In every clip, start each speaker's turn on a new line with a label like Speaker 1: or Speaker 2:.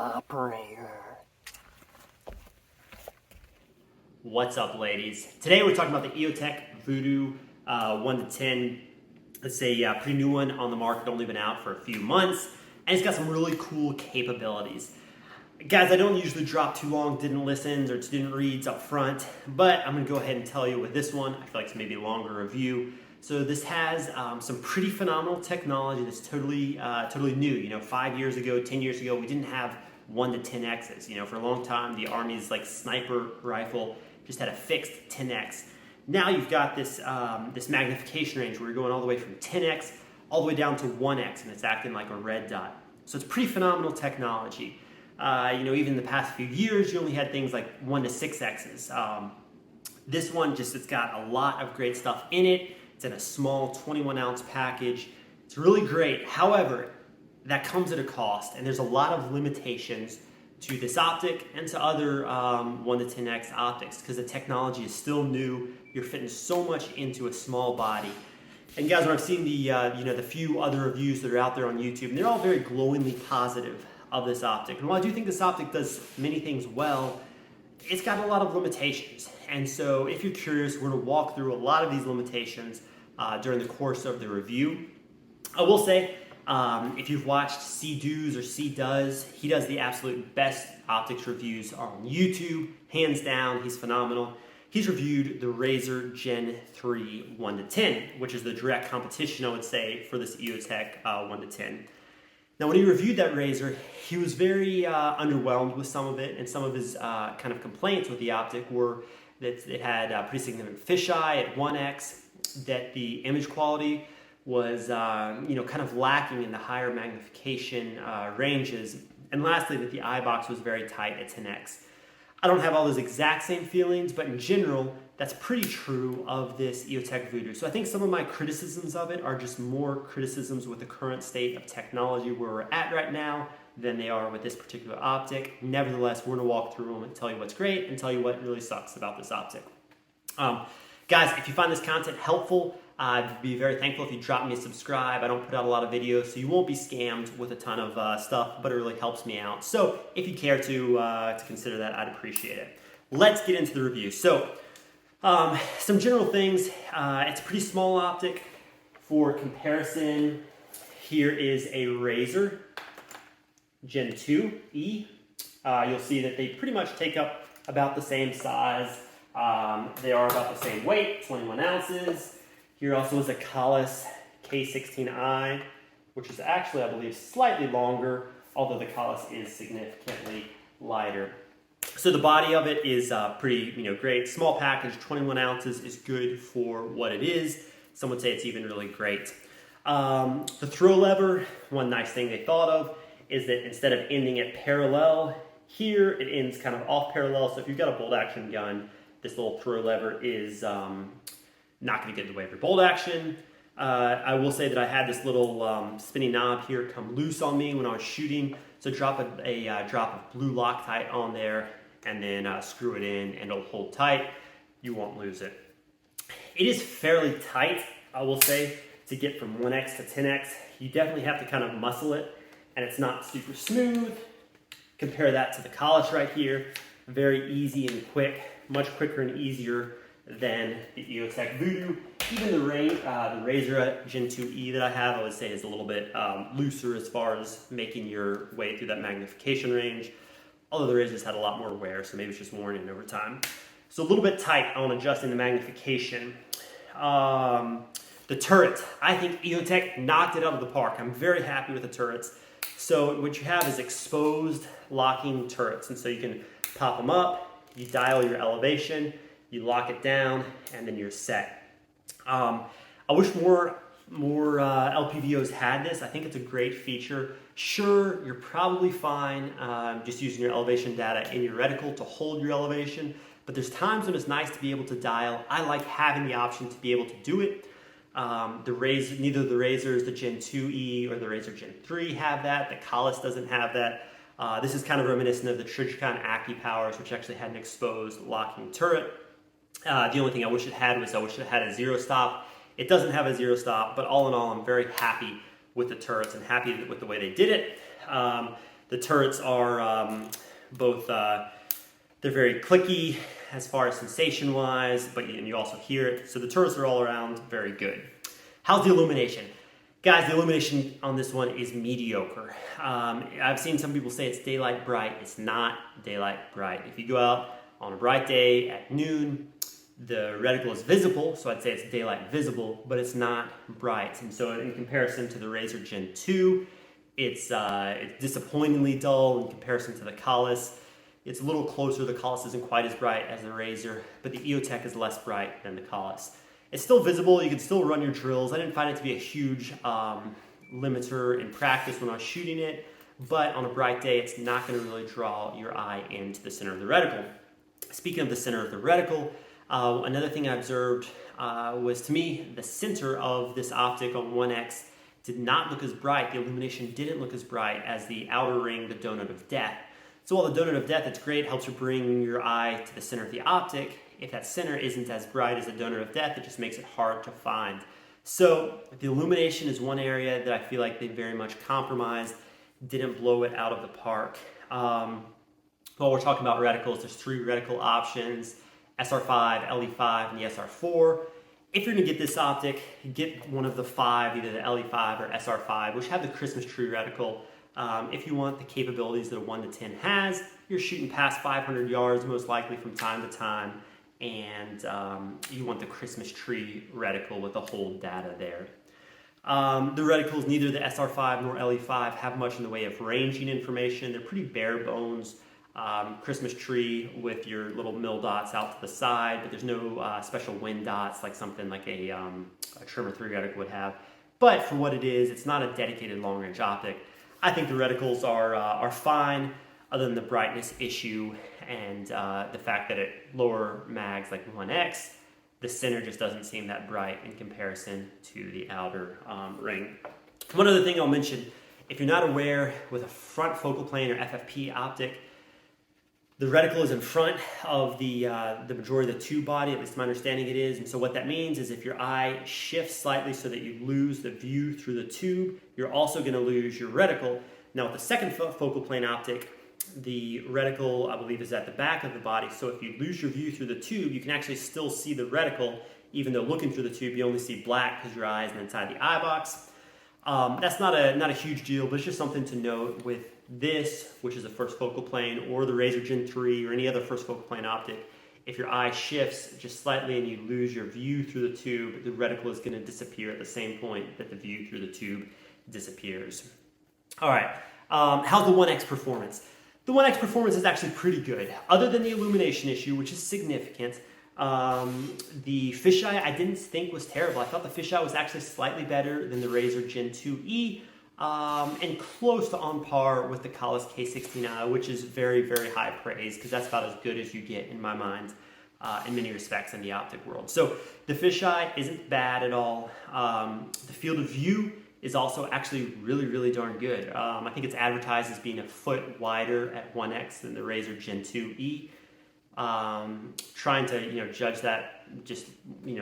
Speaker 1: operator.
Speaker 2: What's up, ladies? Today we're talking about the Eotech Vudu 1-10. It's a pretty new one on the market, only been out for a few months, and it's got some really cool capabilities. Guys, I don't usually drop too long didn't listens or didn't reads up front, but I'm going to go ahead and tell you with this one, I feel like it's maybe a longer review. So this has some pretty phenomenal technology that's totally new. You know, 5 years ago, 10 years ago, we didn't have 1-10x's. You know, for a long time, the Army's like sniper rifle just had a fixed 10x. Now you've got this this magnification range where you're going all the way from 10x all the way down to 1x, and it's acting like a red dot. So it's pretty phenomenal technology. You know, even in the past few years, you only had things like 1-6x's. This one it's got a lot of great stuff in it. It's in a small 21-ounce package. It's really great. However, that comes at a cost, and there's a lot of limitations to this optic and to other 1-10x optics because the technology is still new. You're fitting so much into a small body. And guys, when I've seen the few other reviews that are out there on YouTube, and they're all very glowingly positive of this optic. And while I do think this optic does many things well, it's got a lot of limitations. And so if you're curious, we're going to walk through a lot of these limitations during the course of the review. I will say, if you've watched C-Do's or C-Does, he does the absolute best optics reviews on YouTube. Hands down, he's phenomenal. He's reviewed the Razer Gen 3 1-10, which is the direct competition, I would say, for this Eotech 1-10. Now, when he reviewed that Razer, he was very underwhelmed with some of it, and some of his kind of complaints with the optic were that it had pretty significant fisheye at 1x, that the image quality was kind of lacking in the higher magnification ranges, and lastly, that the eye box was very tight at 10x. I don't have all those exact same feelings, but in general, that's pretty true of this Eotech Vudu. So I think some of my criticisms of it are just more criticisms with the current state of technology where we're at right now than they are with this particular optic. Nevertheless, we're going to walk through them and tell you what's great and tell you what really sucks about this optic. Guys, if you find this content helpful, I'd be very thankful if you drop me a subscribe. I don't put out a lot of videos, so you won't be scammed with a ton of stuff, but it really helps me out. So if you care to consider that, I'd appreciate it. Let's get into the review. So some general things. It's a pretty small optic. For comparison, here is a Razer Gen 2E. You'll see that they pretty much take up about the same size. They are about the same weight, 21 ounces. Here also is a Kahles K16i, which is actually, I believe, slightly longer, although the Kahles is significantly lighter. So the body of it is pretty, great. Small package, 21 ounces is good for what it is. Some would say it's even really great. The throw lever, one nice thing they thought of is that instead of ending it parallel, here it ends kind of off parallel. So if you've got a bolt action gun, this little throw lever is not going to get in the way of your bolt action. I will say that I had this little spinning knob here come loose on me when I was shooting. So drop a drop of blue Loctite on there and then screw it in and it'll hold tight. You won't lose it. It is fairly tight, I will say, to get from 1x to 10x. You definitely have to kind of muscle it, and it's not super smooth. Compare that to the Kahles right here. Very easy and quick, much quicker and easier than the Eotech Vudu. Even the Razer Gen 2E that I have, I would say is a little bit looser as far as making your way through that magnification range. Although the Razer's had a lot more wear, so maybe it's just worn in over time. So a little bit tight on adjusting the magnification. The turret, I think Eotech knocked it out of the park. I'm very happy with the turrets. So what you have is exposed locking turrets, and so you can pop them up, you dial your elevation, you lock it down, and then you're set. I wish more LPVOs had this. I think it's a great feature. Sure, you're probably fine just using your elevation data in your reticle to hold your elevation, but there's times when it's nice to be able to dial. I like having the option to be able to do it. Neither the Razers, the Gen 2E or the Razer Gen 3 have that. The Kahles doesn't have that. This is kind of reminiscent of the Trijicon AccuPowers, which actually had an exposed locking turret. The only thing I wish it had was it had a zero stop. It doesn't have a zero stop, but all in all, I'm very happy with the turrets and happy with the way they did it. The turrets are both, they're very clicky as far as sensation wise, but you also hear it. So the turrets are all around very good. How's the illumination? Guys, the illumination on this one is mediocre. I've seen some people say it's daylight bright. It's not daylight bright. If you go out on a bright day at noon, the reticle is visible, so I'd say it's daylight visible, but it's not bright. And so in comparison to the Razer Gen 2, it's disappointingly dull in comparison to the Kahles. It's a little closer. The Kahles isn't quite as bright as the Razer, but the Eotech is less bright than the Kahles. It's still visible. You can still run your drills. I didn't find it to be a huge limiter in practice when I was shooting it, but on a bright day, it's not going to really draw your eye into the center of the reticle. Speaking of the center of the reticle, another thing I observed was, to me, the center of this optic on 1X did not look as bright. The illumination didn't look as bright as the outer ring, the donut of death. So while the donut of death, it's great, helps you bring your eye to the center of the optic, if that center isn't as bright as the donut of death, it just makes it hard to find. So the illumination is one area that I feel like they very much compromised, didn't blow it out of the park. While we're talking about reticles, there's 3 reticle options: SR5, LE5, and the SR4. If you're gonna get this optic, get one of the 5, either the LE5 or SR5, which have the Christmas tree reticle. If you want the capabilities that a 1-10 has, you're shooting past 500 yards most likely from time to time, and you want the Christmas tree reticle with the whole data there. The reticles, neither the SR5 nor LE5 have much in the way of ranging information. They're pretty bare bones. Christmas tree with your little mil dots out to the side, but there's no special wind dots like something like a Trimmer 3 reticle would have. But for what it is, it's not a dedicated long-range optic. I think the reticles are fine, other than the brightness issue and the fact that at lower mags like 1X, the center just doesn't seem that bright in comparison to the outer ring. One other thing I'll mention, if you're not aware, with a front focal plane or FFP optic, the reticle is in front of the majority of the tube body, at least my understanding it is. And so what that means is if your eye shifts slightly so that you lose the view through the tube, you're also going to lose your reticle. Now with the second focal plane optic, the reticle, I believe, is at the back of the body. So if you lose your view through the tube, you can actually still see the reticle, even though looking through the tube, you only see black because your eye is inside the eye box. That's not a huge deal, but it's just something to note with this, which is a first focal plane, or the Razer Gen 3 or any other first focal plane optic. If your eye shifts just slightly and you lose your view through the tube, the reticle is going to disappear at the same point that the view through the tube disappears. All right, how's the 1X performance? The 1X performance is actually pretty good, other than the illumination issue, which is significant. The fisheye I didn't think was terrible. I thought the fisheye was actually slightly better than the Razer Gen 2E, and close to on par with the Kahles K16i, which is very, very high praise, because that's about as good as you get in my mind in many respects in the optic world. So the fisheye isn't bad at all. The field of view is also actually really, really darn good. I think it's advertised as being a foot wider at 1X than the Razer Gen 2E. Trying to judge that just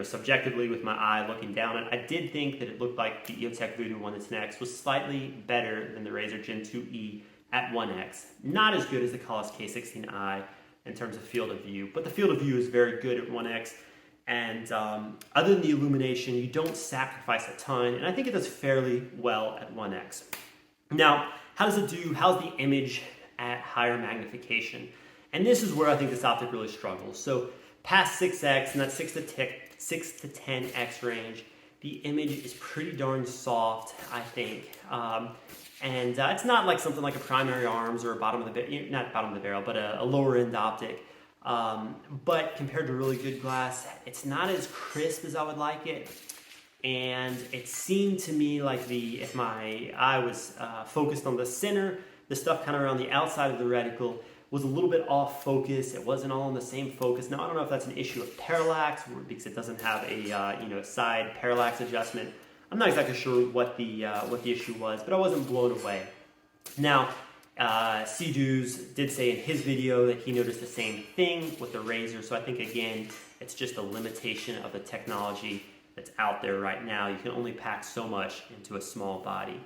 Speaker 2: subjectively with my eye looking down it, I did think that it looked like the Eotech Vudu 1-10x was slightly better than the Razer Gen 2E at 1X. Not as good as the Kahles K16i in terms of field of view, but the field of view is very good at 1X. And other than the illumination, you don't sacrifice a ton, and I think it does fairly well at 1X. Now, how does it do? How's the image at higher magnification? And this is where I think this optic really struggles. So past 6X, and that 6 to 10X range, the image is pretty darn soft, I think. And it's not like something like a primary arms or a bottom of the not bottom of the barrel, but a lower end optic. But compared to really good glass, it's not as crisp as I would like it. And it seemed to me like if my eye was focused on the center, the stuff kind of around the outside of the reticle was a little bit off focus. It wasn't all in the same focus. Now I don't know if that's an issue of parallax because it doesn't have a side parallax adjustment. I'm not exactly sure what the issue was, but I wasn't blown away. Now, C-Doos did say in his video that he noticed the same thing with the Razer. So I think again, it's just a limitation of the technology that's out there right now. You can only pack so much into a small body.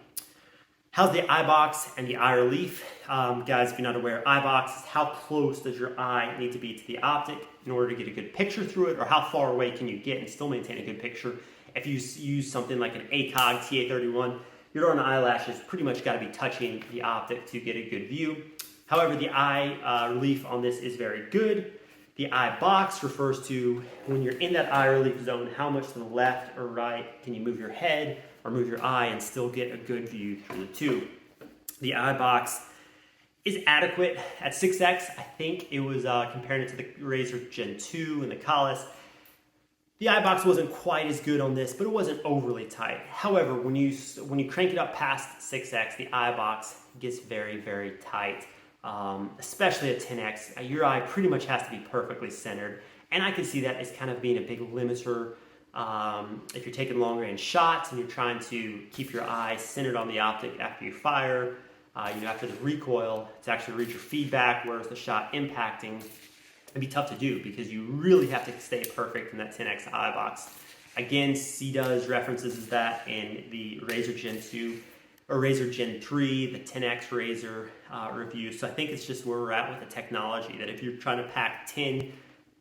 Speaker 2: How's the eye box and the eye relief? Guys, if you're not aware, eye box is how close does your eye need to be to the optic in order to get a good picture through it, or how far away can you get and still maintain a good picture. If you use something like an ACOG TA31, your Northern eyelashes pretty much got to be touching the optic to get a good view. However, the eye relief on this is very good. The eye box refers to when you're in that eye relief zone, how much to the left or right can you move your head or move your eye and still get a good view through the tube. The eye box is adequate at 6x. I think it was comparing it to the Razr Gen 2 and the Kahles. The eye box wasn't quite as good on this, but it wasn't overly tight. However, when you crank it up past 6x, the eye box gets very, very tight, especially at 10x. Your eye pretty much has to be perfectly centered, and I can see that as kind of being a big limiter. If you're taking long range shots and you're trying to keep your eye centered on the optic after you fire, after the recoil, to actually read your feedback, where's the shot impacting, it'd be tough to do because you really have to stay perfect in that 10x eye box. Again, CDOS references that in the Razr Gen 2 or Razr Gen 3, the 10x Razr review. So I think it's just where we're at with the technology, that if you're trying to pack the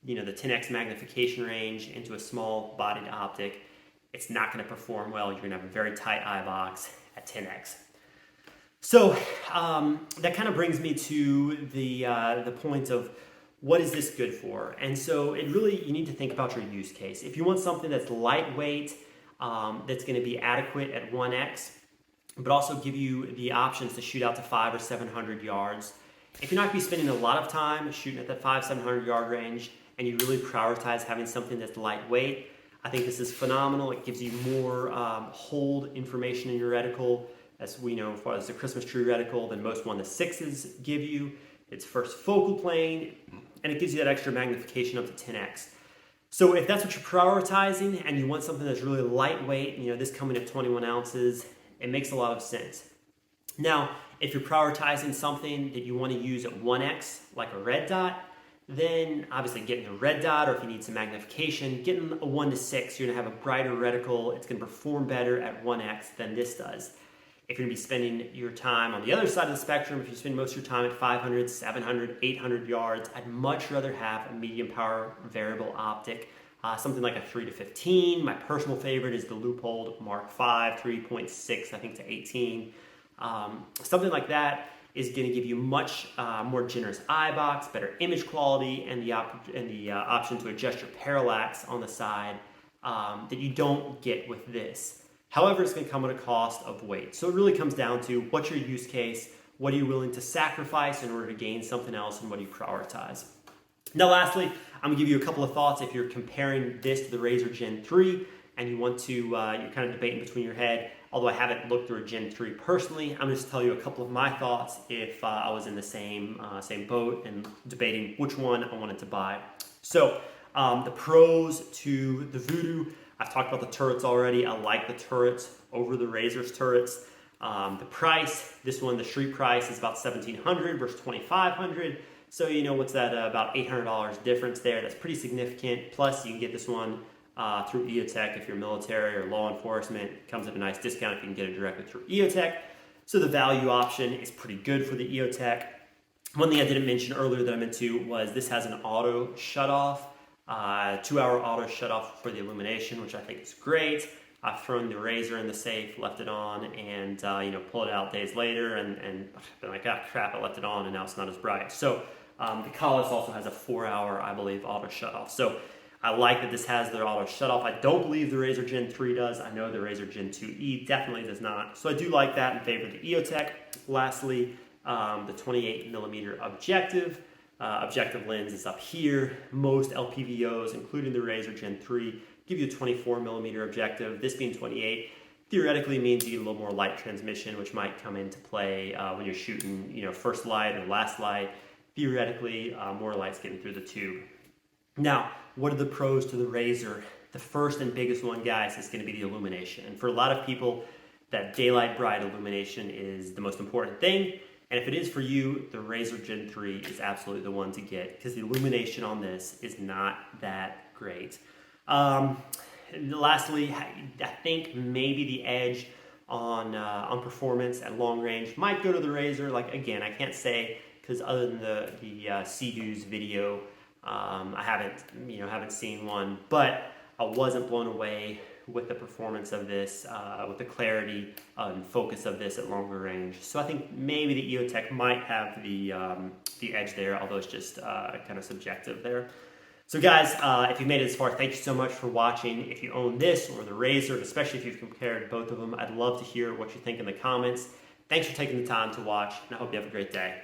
Speaker 2: 10x magnification range into a small bodied optic, it's not going to perform well. You're going to have a very tight eye box at 10x. So that kind of brings me to the point of what is this good for? And so you need to think about your use case. If you want something that's lightweight, that's going to be adequate at 1x, but also give you the options to shoot out to 500 or 700 yards. If you're not going to be spending a lot of time shooting at that 500-700 yard range, and you really prioritize having something that's lightweight, I think this is phenomenal. It gives you more hold information in your reticle, as we know, as far as the Christmas tree reticle, than most 1-6s give you. It's first focal plane, and it gives you that extra magnification up to 10x. So if that's what you're prioritizing and you want something that's really lightweight, this coming at 21 ounces, it makes a lot of sense. Now, if you're prioritizing something that you want to use at 1x, like a red dot, then obviously getting a red dot, or if you need some magnification, getting a 1-6, you're going to have a brighter reticle. It's going to perform better at 1x than this does. If you're going to be spending your time on the other side of the spectrum, if you spend most of your time at 500, 700, 800 yards, I'd much rather have a medium power variable optic, something like a 3-15. My personal favorite is the Leupold Mark V, 3.6, I think, to 18. Something like that is going to give you much more generous eye box, better image quality, and the option to adjust your parallax on the side that you don't get with this. However, it's going to come at a cost of weight. So it really comes down to what's your use case, what are you willing to sacrifice in order to gain something else, and what do you prioritize. Now lastly, I'm going to give you a couple of thoughts if you're comparing this to the Razr Gen 3 and you want to, you're kind of debating between your head. Although I haven't looked through a Gen 3 personally, I'm going to just tell you a couple of my thoughts if I was in the same boat and debating which one I wanted to buy. So the pros to the Vudu, I've talked about the turrets already. I like the turrets over the Razr's turrets. The price, this one, the street price is about $1,700 versus $2,500. So what's that, about $800 difference there. That's pretty significant. Plus you can get this one through Eotech if you're military or law enforcement. It comes at a nice discount if you can get it directly through Eotech. So the value option is pretty good for the Eotech. One thing I didn't mention earlier that I meant to was this has an auto shutoff, 2-hour auto shutoff for the Illumination, which I think is great. I've thrown the Razr in the safe, left it on, and pulled it out days later and been like, ah, crap, I left it on and now it's not as bright. So the Kahles also has a 4-hour, I believe, auto shutoff. So I like that this has their auto shutoff. I don't believe the Razr Gen 3 does. I know the Razr Gen 2e definitely does not. So I do like that in favor of the Eotech. Lastly, the 28mm objective. Objective lens is up here. Most LPVOs, including the Razr Gen 3, give you a 24mm objective. This being 28, theoretically means you get a little more light transmission, which might come into play when you're shooting, first light or last light. Theoretically, more light's getting through the tube. Now, what are the pros to the Razr? The first and biggest one, guys, is going to be the illumination. And for a lot of people, that daylight bright illumination is the most important thing. And if it is for you, the Razr Gen 3 is absolutely the one to get because the illumination on this is not that great. And lastly, I think maybe the edge on performance at long range. Might go to the Razor. Like again, I can't say because other than the Sea-Doo's video, I haven't seen one, but I wasn't blown away with the performance of this, with the clarity and focus of this at longer range. So I think maybe the Eotech might have the edge there, although it's just kind of subjective there. So guys, if you made it this far, thank you so much for watching. If you own this or the Razor, especially if you've compared both of them, I'd love to hear what you think in the comments. Thanks for taking the time to watch, and I hope you have a great day.